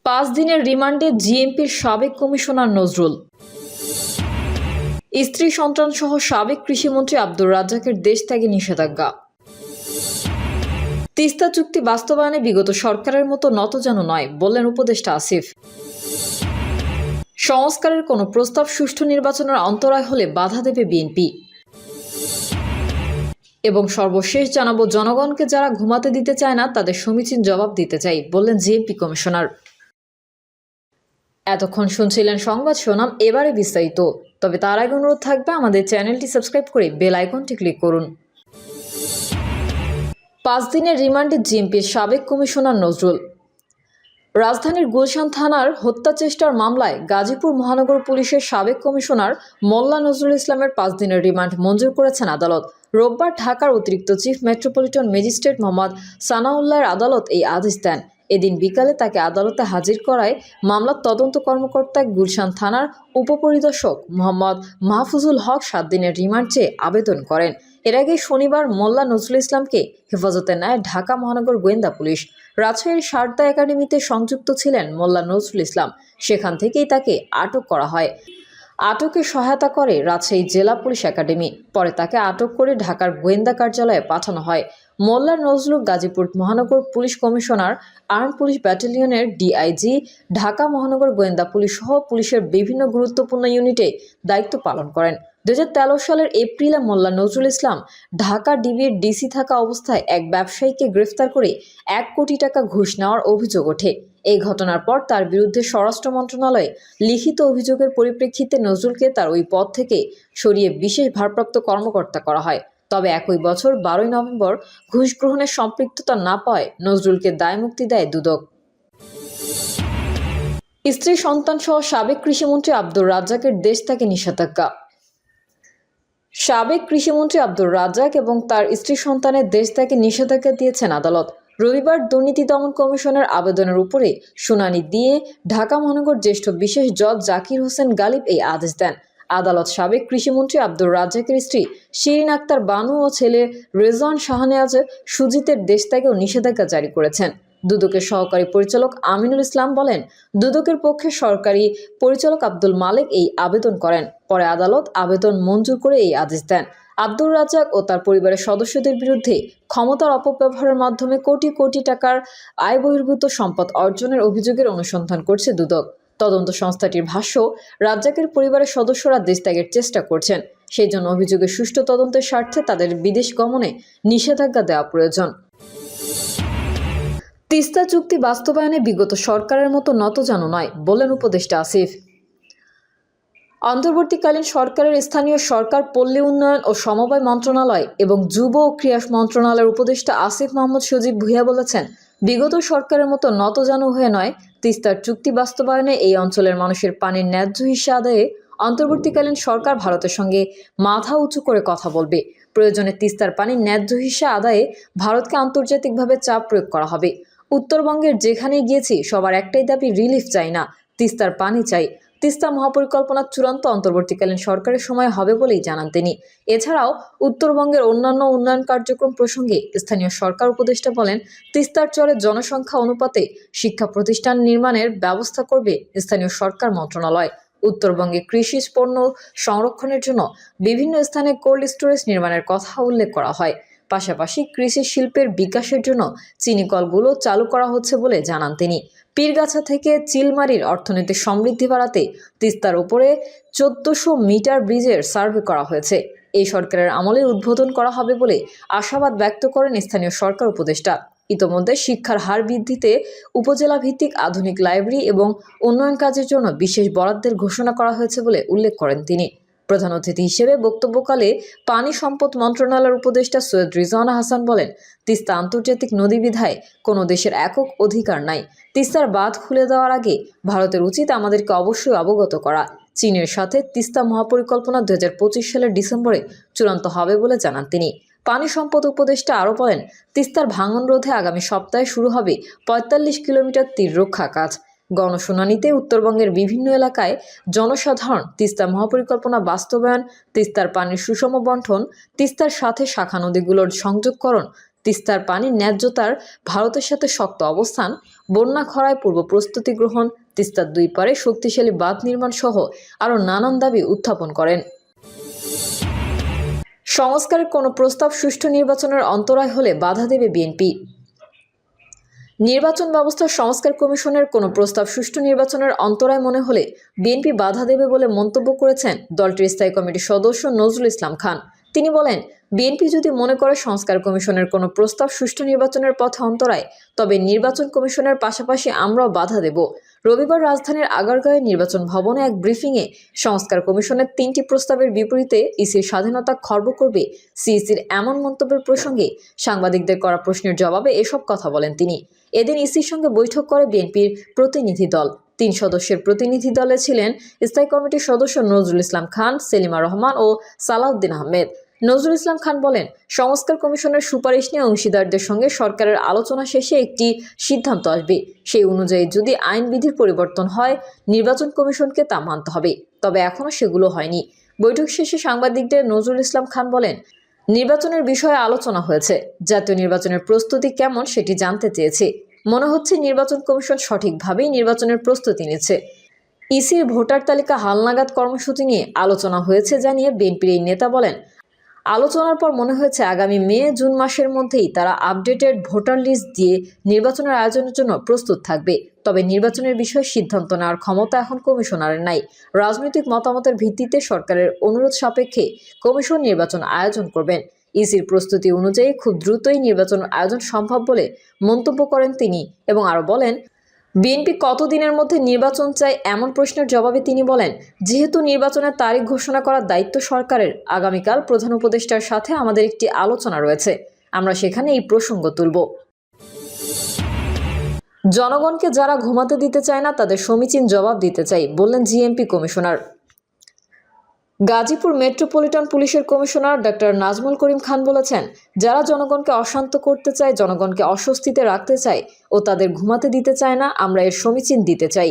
5 দিনের রিমান্ডে জিএমপির সাবেক কমিশনার নজরুল। স্ত্রী সন্তান সহ সাবেক কৃষিমন্ত্রী আব্দুর রাজ্জাকের দেশ ত্যাগে নিষেধাজ্ঞা। তিস্তা চুক্তি বাস্তবায়নে বিগত সরকারের মতো নতজানু নয় বললেন উপদেষ্টা আসিফ। সংস্কারের কোনো প্রস্তাব সুষ্ঠু নির্বাচনের অন্তরায় হলে বাধা দেবে বিএনপি। এবং সর্বশেষ জানাবো, জনগণকে যারা ঘুমাতে দিতে চায় না তাদের সমীচীন জবাব দিতে চাই বললেন জিএমপি কমিশনার। এতক্ষণ শুনছিলেন সংবাদ শিরোনাম, এবারে বিস্তারিত। তবে তার আগে অনুরোধ থাকবে আমাদের চ্যানেলটি সাবস্ক্রাইব করে বেল আইকনটি ক্লিক করুন। 5 দিনের রিমান্ডে জিএমপির সাবেক কমিশনার নজরুল। রাজধানীর গুলশান থানার হত্যা চেষ্টার মামলায় গাজীপুর মহানগর পুলিশের সাবেক কমিশনার মোল্লা নজরুল ইসলামের 5 দিনের রিমান্ড মঞ্জুর করেছেন আদালত। রোববার ঢাকার অতিরিক্ত চিফ মেট্রোপলিটন ম্যাজিস্ট্রেট মোহাম্মদ সানাউল্লাহর আদালত এই আদেশ দেন। এদিন বিকালে তাকে আদালতে হাজির করায় মামলার তদন্ত কর্মকর্তা গুলশান থানার উপপরিদর্শক মোহাম্মদ মাহফুজুল হক 7 দিনের রিমান্ড চেয়ে আবেদন করেন। এর আগে শনিবার মোল্লা নজরুল ইসলামকে হেফাজতে নেয় ঢাকা মহানগর গোয়েন্দা পুলিশ। রাজশাহীর সারদা একাডেমিতে সংযুক্ত ছিলেন মোল্লা নজরুল ইসলাম, সেখান থেকেই তাকে আটক করা হয়। আটকে সহায়তা করে রাজশাহী জেলা পুলিশ একাডেমি। পরে তাকে আটক করে ঢাকার গোয়েন্দা কার্যালয়ে পাঠানো হয়। মোল্লা নজরুল গাজীপুর মহানগর পুলিশ কমিশনার, আর্ম পুলিশ ব্যাটালিয়নের ডিআইজি, ঢাকা মহানগর গোয়েন্দা পুলিশ সহ পুলিশের বিভিন্ন গুরুত্বপূর্ণ ইউনিটে দায়িত্ব পালন করেন। 2013 সালের এপ্রিলে মোল্লা নজরুল ইসলাম ঢাকা ডিবির ডিসি থাকা অবস্থায় এক ব্যবসায়ীকে গ্রেফতার করে 1 কোটি টাকা ঘুষ নেওয়ার অভিযোগ ওঠে। এই ঘটনার পর তার বিরুদ্ধে স্বরাষ্ট্র মন্ত্রণালয়ে লিখিত অভিযোগের পরিপ্রেক্ষিতে নজরুলকে তার ওই পদ থেকে সরিয়ে বিশেষ ভারপ্রাপ্ত কর্মকর্তা করা হয়। তবে একই বছর 12 নভেম্বর ঘুষ গ্রহণের সম্পৃক্ততা না পাওয়ায় নজরুলকে দায়মুক্তি দেয় দুদক। স্ত্রী সন্তান সহ সাবেক কৃষিমন্ত্রী আব্দুর রাজ্জাকের দেশ ত্যাগে নিষেধাজ্ঞা। সাবেক কৃষিমন্ত্রী আব্দুর রাজ্জাক এবং তার স্ত্রী সন্তানের দেশ ত্যাগে নিষেধাজ্ঞা দিয়েছেন আদালত। রবিবার দুর্নীতি দমন কমিশনের আবেদনের উপরে শুনানি দিয়ে ঢাকা মহানগর জ্যেষ্ঠ বিশেষ জজ জাকির হোসেন গালিব এই আদেশ দেন। আদালত সাবেক কৃষিমন্ত্রী আব্দুর রাজ্জাকের স্ত্রী শিরিন আক্তার বানু ও ছেলে রেজওয়ান শাহনেওয়াজ সুজিতের দেশ ত্যাগেও নিষেধাজ্ঞা জারি করেছেন। দুদকের সহকারী পরিচালক আমিনুল ইসলাম বলেন, দুদকের পক্ষে সরকারি পরিচালক আব্দুল মালেক এই আবেদন করেন। পরে আদালত আবেদন মঞ্জুর করে এই আদেশ দেন। আব্দুর রাজ্জাক ও তার পরিবারের সদস্যদের বিরুদ্ধে ক্ষমতার অপব্যবহারের মাধ্যমে কোটি কোটি টাকার আয় বহির্ভূত সম্পদ অর্জনের অভিযোগের অনুসন্ধান করছে দুদক। তদন্ত সংস্থাটির ভাষ্য, রাজ্জাকের পরিবারের সদস্যরা দেশ ত্যাগের চেষ্টা করছেন, সেই জন্য অভিযোগের সুষ্ঠু তদন্তের স্বার্থে তাদের বিদেশ গমনে নিষেধাজ্ঞা দেওয়া প্রয়োজন। তিস্তা চুক্তি বাস্তবায়নে বিগত সরকারের মতো নতজানু নয় বললেন উপদেষ্টা আসিফ। অন্তর্বর্তীকালীন সরকারের স্থানীয় সরকার, পল্লী উন্নয়ন ও সমবায় মন্ত্রণালয় এবং যুব ও ক্রীড়া মন্ত্রণালয়ের উপদেষ্টা আসিফ মাহমুদ সজীব ভুঁইয়া বলেছেন, বিগত সরকারের মতো নতজানু হয়ে নয়, তিস্তার চুক্তি বাস্তবায়নে এই অঞ্চলের মানুষের পানির ন্যায্য হিস্যা আদায়ে অন্তর্বর্তীকালীন সরকার ভারতের সঙ্গে মাথা উঁচু করে কথা বলবে। প্রয়োজনে তিস্তার পানির ন্যায্য হিস্যা আদায়ে ভারতকে আন্তর্জাতিকভাবে চাপ প্রয়োগ করা হবে। উত্তরবঙ্গের যেখানেই গিয়েছি সবার একটাই দাবি, রিলিফ চাই না, তিস্তার পানি চাই। তিস্তা মহাপরিকল্পনার চূড়ান্ত অন্তর্বর্তীকালীন সরকারের সময় হবে বলেই জানান তিনি। এছাড়াও উত্তরবঙ্গের অন্যান্য উন্নয়ন কার্যক্রম প্রসঙ্গে স্থানীয় সরকার উপদেষ্টা বলেন, তিস্তার চরে জনসংখ্যা অনুপাতে শিক্ষা প্রতিষ্ঠান নির্মাণের ব্যবস্থা করবে স্থানীয় সরকার মন্ত্রণালয়। উত্তরবঙ্গে কৃষি পণ্য সংরক্ষণের জন্য বিভিন্ন স্থানে কোল্ড স্টোরেজ নির্মাণের কথা উল্লেখ করা হয়। পাশাপাশি কৃষি শিল্পের বিকাশের জন্য চিনিকলগুলো চালু করা হচ্ছে বলে জানান তিনি। পীরগাছা থেকে চিলমারির অর্থনৈতিক সমৃদ্ধি বাড়াতে তিস্তার উপরে 1400 মিটার ব্রিজের সার্ভে করা হয়েছে। এই সরকারের আমলে উদ্বোধন করা হবে বলে আশাবাদ ব্যক্ত করেন স্থানীয় সরকার উপদেষ্টা। ইতোমধ্যে শিক্ষার হার বৃদ্ধিতে উপজেলা ভিত্তিক আধুনিক লাইব্রেরি এবং উন্নয়ন কাজের জন্য বিশেষ বরাদ্দের ঘোষণা করা হয়েছে বলে উল্লেখ করেন তিনি। প্রধান অতিথি হিসেবে বক্তব্যকালে পানি সম্পদ মন্ত্রণালয়ের উপদেষ্টা সৈয়দ রিজওয়ানা হাসান বলেন, তিস্তা আন্তর্জাতিক নদী বিধায় কোনো দেশের একক অধিকার নাই। তিস্তার বাঁধ খুলে দেওয়ার আগে ভারতের উচিত আমাদেরকে অবশ্যই অবগত করা। চীনের সাথে তিস্তা মহাপরিকল্পনা 2025 সালের ডিসেম্বরে চূড়ান্ত হবে বলে জানান তিনি। পানি সম্পদ উপদেষ্টা আরও বলেন, তিস্তার ভাঙন রোধে আগামী সপ্তাহে শুরু হবে 45 কিলোমিটার তীর রক্ষা কাজ। গণশুনানিতে উত্তরবঙ্গের বিভিন্ন এলাকায় জনসাধারণ তিস্তা মহাপরিকল্পনা বাস্তবায়ন, তিস্তার পানির সুষম বণ্টন, তিস্তার সাথে শাখা নদীগুলোর সংযোগকরণ, তিস্তার পানির ন্যায্যতার ভারতের সাথে শক্ত অবস্থান, বন্যা খরায় পূর্ব প্রস্তুতি গ্রহণ, তিস্তার দুই পারে শক্তিশালী বাঁধ নির্মাণ সহ আরও নানান দাবি উত্থাপন করেন। সংস্কারের কোনো প্রস্তাব সুষ্ঠু নির্বাচনের অন্তরায় হলে বাধা দেবে বিএনপি। নির্বাচন ব্যবস্থার সংস্কার কমিশনের কোনো প্রস্তাব সুষ্ঠু নির্বাচনের অন্তরায় মনে হলে বিএনপি বাধা দেবে বলে মন্তব্য করেছেন দলটির স্থায়ী কমিটির সদস্য নজরুল ইসলাম খান। তিনি বলেন, বিএনপি যদি মনে করে সংস্কার কমিশনের কোনো প্রস্তাব সুষ্ঠু নির্বাচনের পথে অন্তরায়, তবে নির্বাচন কমিশনের পাশাপাশি আমরাও বাধা দেব। রবিবার রাজধানীর আগারগাঁওয়ে নির্বাচন ভবনে এক ব্রিফিংয়ে সংস্কার কমিশনের 3টি প্রস্তাবের বিপরীতে ইসির স্বাধীনতা খর্ব করবে সিইসির এমন মন্তব্যের প্রসঙ্গে সাংবাদিকদের করা প্রশ্নের জবাবে এসব কথা বলেন তিনি। এদিন ইসির সঙ্গে বৈঠক করে বিএনপির প্রতিনিধি দল। 3 সদস্যের প্রতিনিধি দলে ছিলেন স্থায়ী কমিটির সদস্য নজরুল ইসলাম খান, সেলিমা রহমান ও সালাউদ্দিন আহমেদ। নজরুল ইসলাম খান বলেন, সংস্কার কমিশনের সুপারিশ নিয়ে অংশীদারদের সঙ্গে সরকারের আলোচনা শেষে একটি সিদ্ধান্ত আসবে। সেই অনুযায়ী যদি আইনবিধির পরিবর্তন হয়, নির্বাচন কমিশনকে তা মানতে হবে। তবে এখনও সেগুলো হয়নি। বৈঠক শেষে সাংবাদিকদের নজরুল ইসলাম খান বলেন, নির্বাচনের বিষয়ে আলোচনা হয়েছে, জাতীয় নির্বাচনের প্রস্তুতি কেমন সেটি জানতে চেয়েছে। মনে হচ্ছে নির্বাচন কমিশন সঠিকভাবেই নির্বাচনের প্রস্তুতি নিচ্ছে। ইসির ভোটার তালিকা হালনাগাদ কর্মসূচি নিয়ে আলোচনা হয়েছে জানিয়ে বিএনপির এই নেতা বলেন, আলোচনার পর মনে হয়েছে আগামী মে-জুন মাসের মধ্যেই তারা আপডেটেড ভোটার লিস্ট দিয়ে নির্বাচনের আয়োজনের জন্য প্রস্তুত থাকবে। তবে নির্বাচনের বিষয়ে সিদ্ধান্ত নেওয়ার ক্ষমতা এখন কমিশনারের নাই। রাজনৈতিক মতামতের ভিত্তিতে সরকারের অনুরোধ সাপেক্ষে কমিশন নির্বাচন আয়োজন করবেন। ইসির প্রস্তুতি অনুযায়ী খুব দ্রুতই নির্বাচন আয়োজন সম্ভব বলে মন্তব্য করেন তিনি এবং আরও বলেন, বিএনপি কতদিনের মধ্যে নির্বাচন চায় এমন প্রশ্নের জবাবে তিনি বলেন, যেহেতু নির্বাচনের তারিখ ঘোষণা করার দায়িত্ব সরকারের, আগামীকাল প্রধান উপদেষ্টার সাথে আমাদের একটি আলোচনা রয়েছে, আমরা সেখানে এই প্রসঙ্গ তুলব। জনগণকে যারা ঘুমাতে দিতে চায় না তাদের সমীচীন জবাব দিতে চাই, বললেন জিএমপি কমিশনার। গাজীপুর মেট্রোপলিটন পুলিশের কমিশনার ডক্টর নাজমুল করিম খান বলেছেন, যারা জনগণকে অশান্ত করতে চায়, জনগণকে অস্বস্তিতে রাখতে চায় ও তাদের ঘুমাতে দিতে চায় না, আমরা এর সমীচীন দিতে চাই।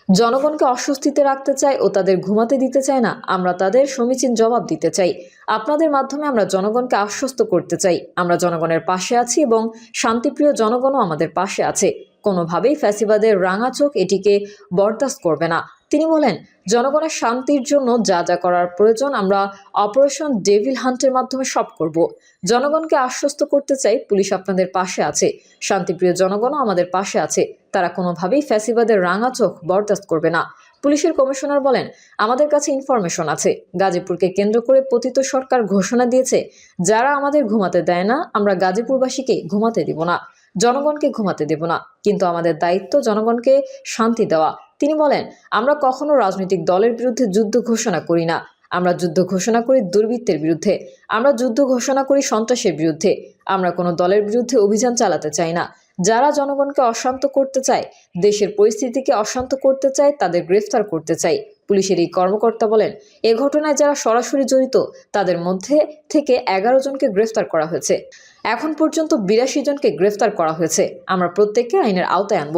জনগণকে অস্বস্তিতে রাখতে চায় ও তাদের ঘুমাতে দিতে চায় না, আমরা তাদের সমীচীন জবাব দিতে চাই। আপনাদের মাধ্যমে আমরা জনগণকে আশ্বস্ত করতে চাই, আমরা জনগণের পাশে আছি এবং শান্তিপ্রিয় জনগণও আমাদের পাশে আছে। কোনোভাবেই ফ্যাসিবাদের রাঙা চোখ এটিকে বরদাস্ত করবে না। তিনি বলেন, জনগণের শান্তির জন্য যা যা করার প্রয়োজন আমরা অপারেশন ডেভিল হান্টের মাধ্যমে সব করব। জনগণকে আশ্বস্ত করতে চাই, পুলিশ আপনাদের পাশে আছে, শান্তিপ্রিয় জনগণও আমাদের পাশে আছে, তারা কোনোভাবেই ফ্যাসিবাদের রাঙা চোখ বরদাস্ত করবে না। পুলিশের কমিশনার বলেন, আমাদের কাছে ইনফরমেশন আছে, গাজীপুরকে কেন্দ্র করে পতিত সরকার ঘোষণা দিয়েছে, যারা আমাদের ঘুমাতে দেয় না, আমরা গাজীপুরবাসীকে ঘুমাতে দিব না, জনগণকে ঘুমাতে দেব না, কিন্তু আমাদের দায়িত্ব জনগণকে শান্তি দেওয়া। তিনি বলেন, আমরা কখনো রাজনৈতিক দলের বিরুদ্ধে যুদ্ধ ঘোষণা করি না, আমরা যুদ্ধ ঘোষণা করি দুর্বৃত্তের বিরুদ্ধে, আমরা যুদ্ধ ঘোষণা করি সন্ত্রাসের বিরুদ্ধে, আমরা কোনো দলের বিরুদ্ধে অভিযান চালাতে চাই না। যারা জনগণকে অশান্ত করতে চায়, দেশের পরিস্থিতিকে অশান্ত করতে চায়, তাদের গ্রেফতার করতে চাই। পুলিশের এই কর্মকর্তা বলেন, এ ঘটনায় যারা সরাসরি জড়িত তাদের মধ্যে থেকে 11 জনকে গ্রেফতার করা হয়েছে। এখন পর্যন্ত 82 জনকে গ্রেফতার করা হয়েছে। আমরা প্রত্যেককে আইনের আওতায় আনব।